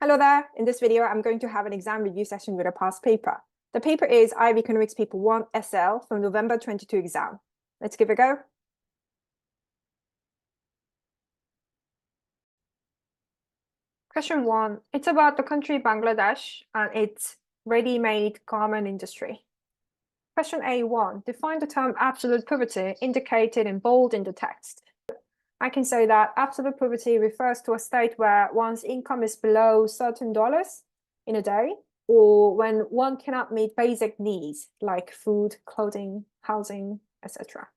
Hello there. In this video, I'm going to have an exam review session with a past paper. The paper is IB Economics Paper 1 SL from November 22 exam. Let's give it a go. Question 1. It's about the country Bangladesh and its ready-made garment industry. Question A1. Define the term absolute poverty indicated in bold in the text. I can say that absolute poverty refers to a state where one's income is below certain dollars in a day, or when one cannot meet basic needs like food, clothing, housing, etc.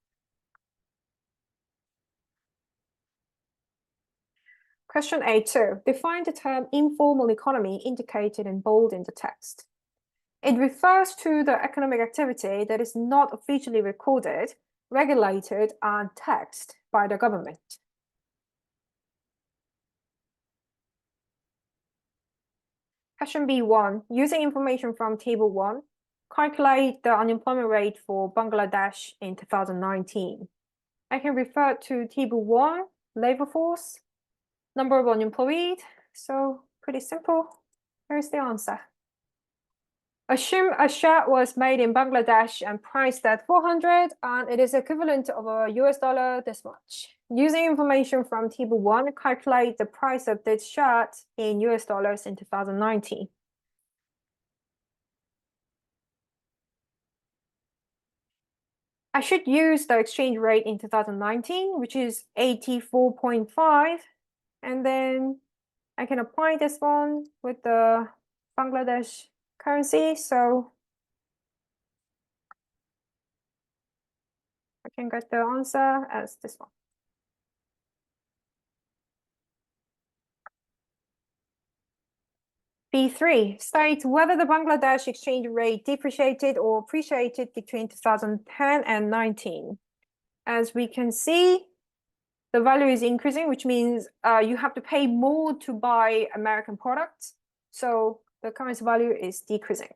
Question A2. Define the term informal economy indicated in bold in the text. It refers to the economic activity that is not officially recorded, regulated, and taxed by the government. Question B1. Using information from Table 1, calculate the unemployment rate for Bangladesh in 2019. I can refer to Table 1, labor force, number of unemployed. So pretty simple. Here's the answer. Assume a shirt was made in Bangladesh and priced at 400, and it is equivalent of a US dollar this much. Using information from Table 1, calculate the price of this shirt in US dollars in 2019. I should use the exchange rate in 2019, which is 84.5, and then I can apply this one with the Bangladesh currency, so I can get the answer as this one. B3, state whether the Bangladesh exchange rate depreciated or appreciated between 2010 and 19. As we can see, the value is increasing, which means you have to pay more to buy American products. So the currency value is decreasing.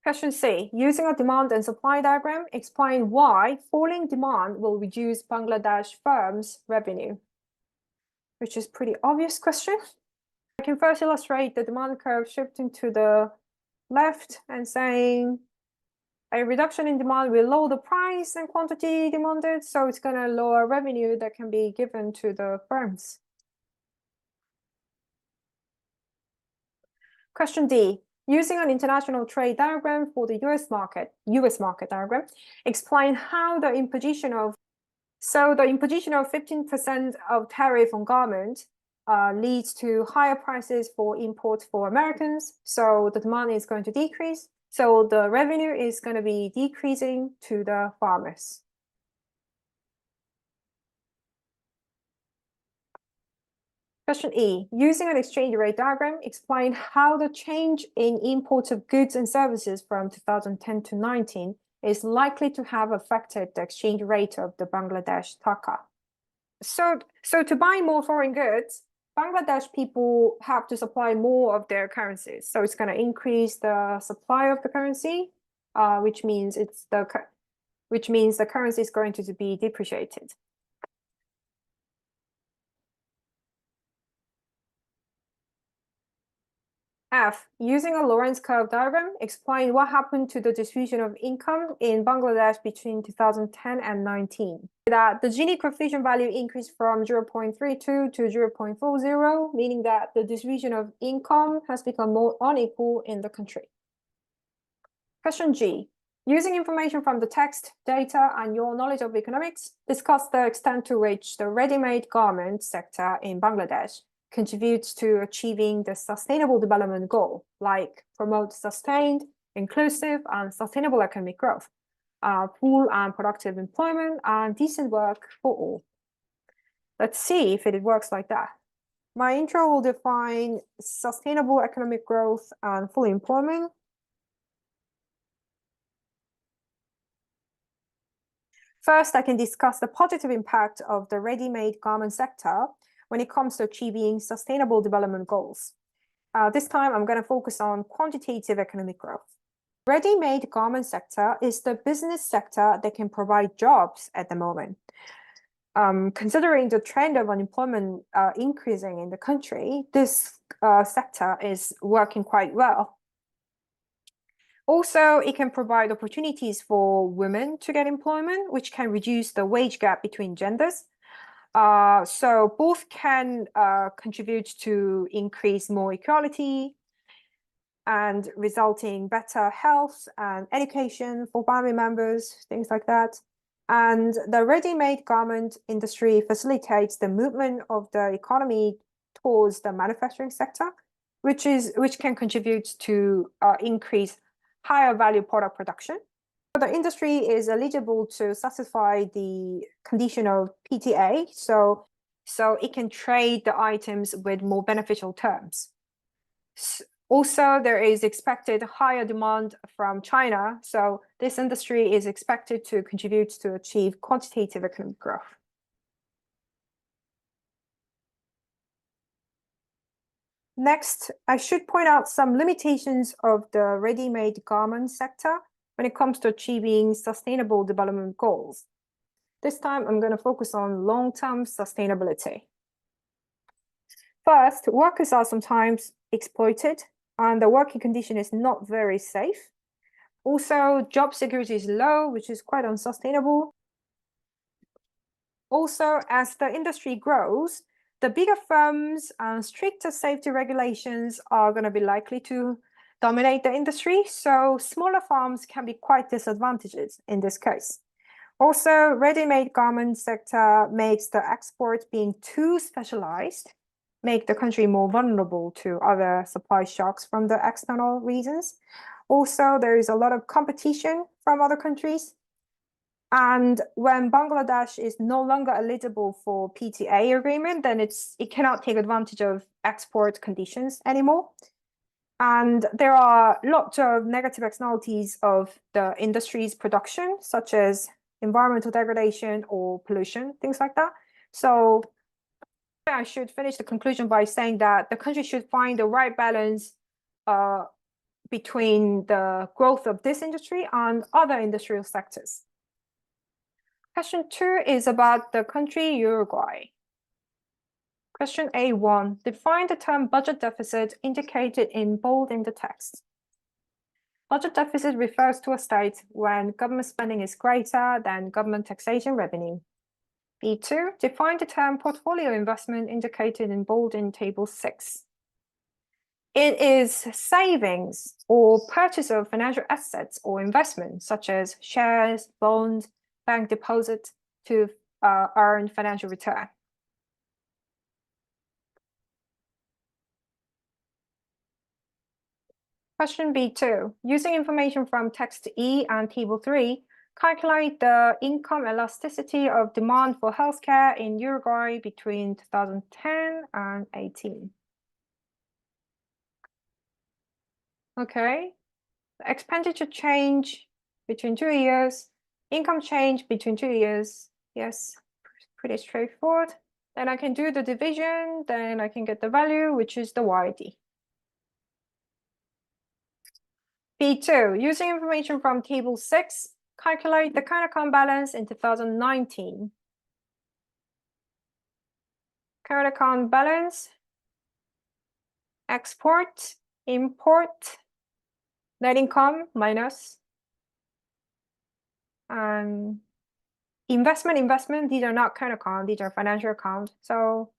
Question C, using a demand and supply diagram, explain why falling demand will reduce Bangladesh firms' revenue, which is pretty obvious question. I can first illustrate the demand curve shifting to the left and saying a reduction in demand will lower the price and quantity demanded, so it's going to lower revenue that can be given to the firms. Question D, using an international trade diagram for the US market diagram, explain how the imposition of 15% of tariff on garment leads to higher prices for imports for Americans. So the demand is going to decrease. So the revenue is going to be decreasing to the farmers. Question E, using an exchange rate diagram, explain how the change in imports of goods and services from 2010 to 19 is likely to have affected the exchange rate of the Bangladesh taka. So to buy more foreign goods, Bangladesh people have to supply more of their currencies. So it's going to increase the supply of the currency, which means the currency is going to be depreciated. F, using a Lorenz curve diagram, explain what happened to the distribution of income in Bangladesh between 2010 and 19. That the Gini coefficient value increased from 0.32 to 0.40, meaning that the distribution of income has become more unequal in the country. Question G, using information from the text, data, and your knowledge of economics, discuss the extent to which the ready-made garment sector in Bangladesh contributes to achieving the Sustainable Development Goal, like promote sustained, inclusive, and sustainable economic growth, full and productive employment, and decent work for all. Let's see if it works like that. My intro will define sustainable economic growth and full employment. First, I can discuss the positive impact of the ready-made garment sector when it comes to achieving sustainable development goals. This time, I'm going to focus on quantitative economic growth. Ready-made garment sector is the business sector that can provide jobs at the moment. considering the trend of unemployment increasing in the country, this sector is working quite well. Also, it can provide opportunities for women to get employment, which can reduce the wage gap between genders. So both can contribute to increase more equality and resulting better health and education for family members, things like that. And the ready-made garment industry facilitates the movement of the economy towards the manufacturing sector, which can contribute to increase higher value product production. The industry is eligible to satisfy the condition of PTA, so it can trade the items with more beneficial terms. Also, there is expected higher demand from China, so this industry is expected to contribute to achieve quantitative economic growth. Next, I should point out some limitations of the ready-made garment sector when it comes to achieving sustainable development goals. This time, I'm going to focus on long-term sustainability. First, workers are sometimes exploited, and the working condition is not very safe. Also, job security is low, which is quite unsustainable. Also, as the industry grows, the bigger firms and stricter safety regulations are going to be likely to dominate the industry. So smaller firms can be quite disadvantaged in this case. Also, ready-made garment sector makes the export being too specialized, make the country more vulnerable to other supply shocks from the external reasons. Also, there is a lot of competition from other countries. And when Bangladesh is no longer eligible for PTA agreement, then it cannot take advantage of export conditions anymore. And there are lots of negative externalities of the industry's production, such as environmental degradation or pollution, things like that. So I should finish the conclusion by saying that the country should find the right balance between the growth of this industry and other industrial sectors. Question 2 is about the country Uruguay. Question A1, define the term budget deficit indicated in bold in the text. Budget deficit refers to a state when government spending is greater than government taxation revenue. B2, define the term portfolio investment indicated in bold in table 6. It is savings or purchase of financial assets or investments such as shares, bonds, bank deposit to earn financial return. Question B2, using information from text E and table 3, calculate the income elasticity of demand for healthcare in Uruguay between 2010 and 18. Okay, the expenditure change between 2 years, income change between 2 years. Yes, pretty straightforward. Then I can do the division, then I can get the value, which is the YD. B2, using information from table 6, calculate the current account balance in 2019. Current account balance, export, import, net income minus, and investment, these are not current account, these are financial account. So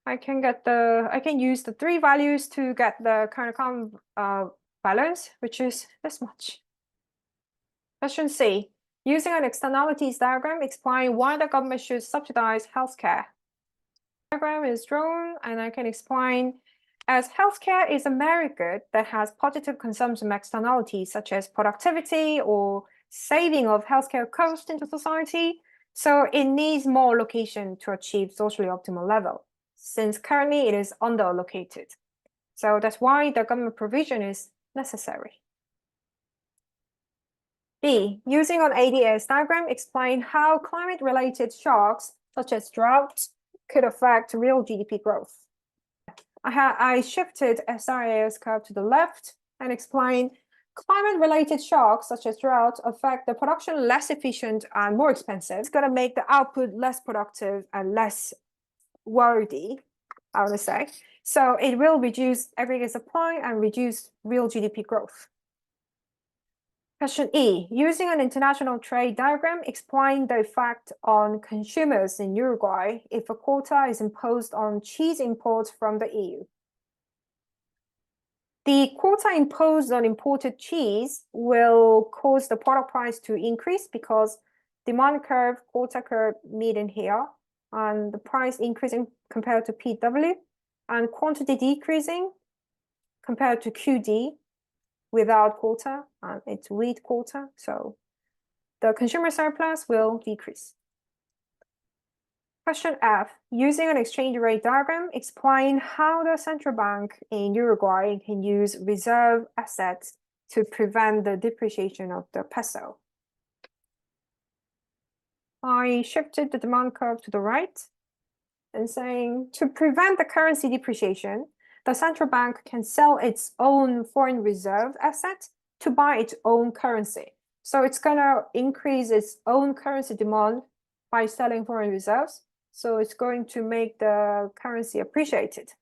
I can use the 3 values to get the current account balance, which is this much. Question C, using an externalities diagram, explain why the government should subsidize healthcare. Diagram is drawn, and I can explain as healthcare is a merit good that has positive consumption externalities such as productivity or saving of healthcare costs into society. So it needs more allocation to achieve socially optimal level, since currently it is underallocated. So that's why the government provision is necessary. B, using an ADS diagram, explain how climate-related shocks, such as drought, could affect real GDP growth. I shifted SRAS curve to the left and explained Climate-related shocks, such as drought, affect the production less efficient and more expensive. It's going to make the output less productive and less worthy, I would say. So it will reduce aggregate supply and reduce real GDP growth. Question E, using an international trade diagram, explain the effect on consumers in Uruguay if a quota is imposed on cheese imports from the EU. The quota imposed on imported cheese will cause the product price to increase because demand curve, quota curve meet in here, and the price increasing compared to PW, and quantity decreasing compared to QD without quota, and it's with quota, so the consumer surplus will decrease. Question F, using an exchange rate diagram, explain how the central bank in Uruguay can use reserve assets to prevent the depreciation of the peso. I shifted the demand curve to the right and saying to prevent the currency depreciation, the central bank can sell its own foreign reserve asset to buy its own currency. So it's going to increase its own currency demand by selling foreign reserves. So it's going to make the currency appreciated.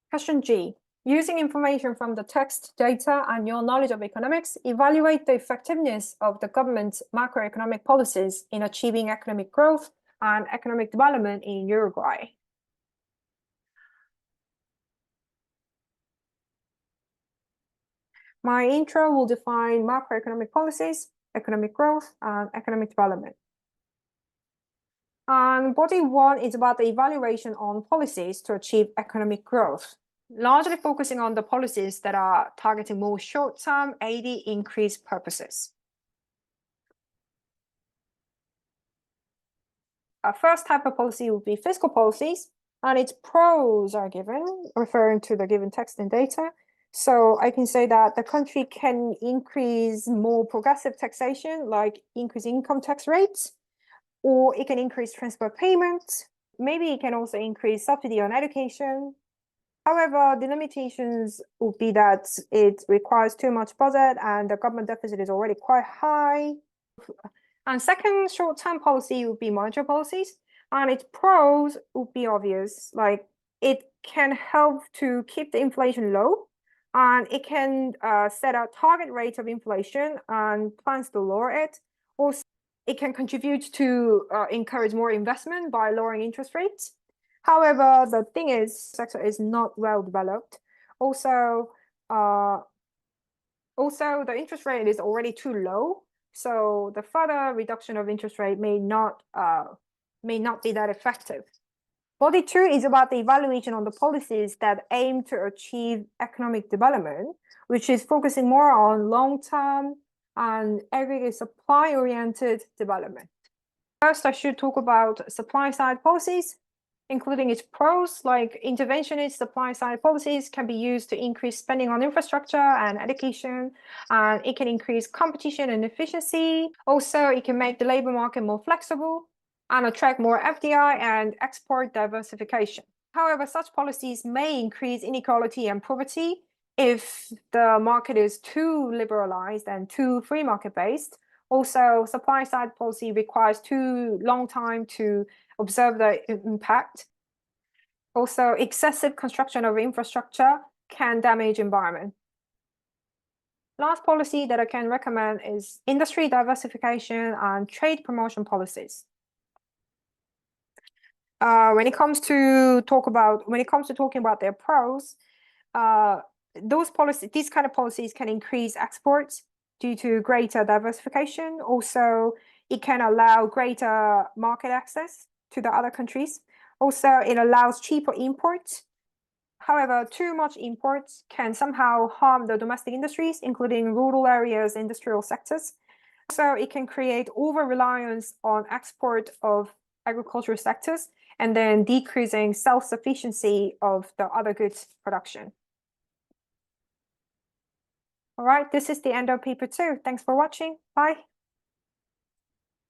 Question G. Using information from the text, data, and your knowledge of economics, evaluate the effectiveness of the government's macroeconomic policies in achieving economic growth and economic development in Uruguay. My intro will define macroeconomic policies, economic growth, and economic development. And body 1 is about the evaluation on policies to achieve economic growth, largely focusing on the policies that are targeting more short-term AD increase purposes. Our first type of policy would be fiscal policies, and its pros are given, referring to the given text and data. So I can say that the country can increase more progressive taxation, like increase income tax rates, or it can increase transport payments. Maybe it can also increase subsidy on education. However, the limitations would be that it requires too much budget and the government deficit is already quite high. And second short-term policy would be monetary policies, and its pros would be obvious, like it can help to keep the inflation low, and it can set a target rate of inflation and plans to lower it. Also, it can contribute to encourage more investment by lowering interest rates. However, the thing is, the sector is not well developed. Also, the interest rate is already too low. So the further reduction of interest rate may not be that effective. Body 2 is about the evaluation on the policies that aim to achieve economic development, which is focusing more on long-term and aggregate supply-oriented development. First, I should talk about supply-side policies, including its pros, like interventionist supply-side policies can be used to increase spending on infrastructure and education, and it can increase competition and efficiency. Also, it can make the labor market more flexible and attract more FDI and export diversification. However, such policies may increase inequality and poverty if the market is too liberalized and too free market-based. Also, supply-side policy requires too long time to observe the impact. Also, excessive construction of infrastructure can damage environment. Last policy that I can recommend is industry diversification and trade promotion policies. When it comes to talking about their pros, these kind of policies can increase exports due to greater diversification. Also, it can allow greater market access to the other countries. Also, it allows cheaper imports. However, too much imports can somehow harm the domestic industries, including rural areas, industrial sectors. Also, it can create over-reliance on export of agricultural sectors and then decreasing self-sufficiency of the other goods production. All right, this is the end of paper 2. Thanks for watching. Bye.